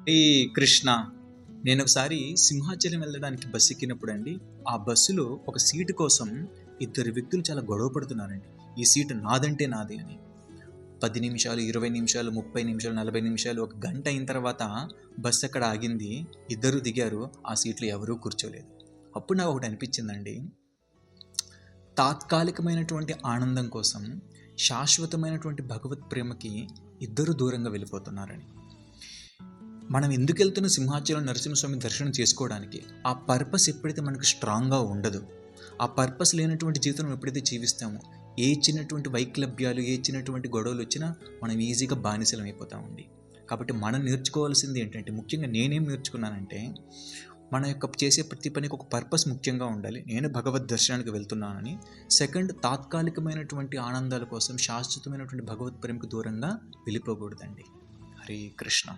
ఈ కృష్ణ నేను ఒకసారి సింహాచలం వెళ్ళడానికి బస్సు ఎక్కినప్పుడు అండి, ఆ బస్సులో ఒక సీటు కోసం ఇద్దరు వ్యక్తులు చాలా గొడవ పడుతున్నారండి. ఈ సీటు నాదంటే నాది అని. 10 నిమిషాలు, 20 నిమిషాలు, 30 నిమిషాలు, 40 నిమిషాలు, ఒక గంట అయిన తర్వాత బస్సు అక్కడ ఆగింది. ఇద్దరు దిగారు. ఆ సీట్లో ఎవరూ కూర్చోలేదు. అప్పుడు నాకు ఒకటి అనిపించిందండి, తాత్కాలికమైనటువంటి ఆనందం కోసం శాశ్వతమైనటువంటి భగవత్ ప్రేమకి ఇద్దరు దూరంగా వెళ్ళిపోతున్నారని. మనం ఎందుకు వెళ్తున్న సింహాచలం నరసింహస్వామి దర్శనం చేసుకోవడానికి. ఆ పర్పస్ ఎప్పుడైతే మనకు స్ట్రాంగ్గా ఉండదో, ఆ పర్పస్ లేనటువంటి జీవితం ఎప్పుడైతే జీవిస్తామో, ఏ చిన్నటువంటి వైక్లభ్యాలు, ఏ చిన్నటువంటి గొడవలు వచ్చినా మనం ఈజీగా బానిసలం అయిపోతామండి. కాబట్టి మనం నేర్చుకోవాల్సింది ఏంటంటే, ముఖ్యంగా నేనేం నేర్చుకున్నానంటే, మన యొక్క చేసే ప్రతి పనికి ఒక పర్పస్ ముఖ్యంగా ఉండాలి. నేను భగవద్ దర్శనానికి వెళ్తున్నానని. సెకండ్, తాత్కాలికమైనటువంటి ఆనందాల కోసం శాశ్వతమైనటువంటి భగవత్ ప్రేమకు దూరంగా వెళ్ళిపోకూడదండి. హరే కృష్ణ.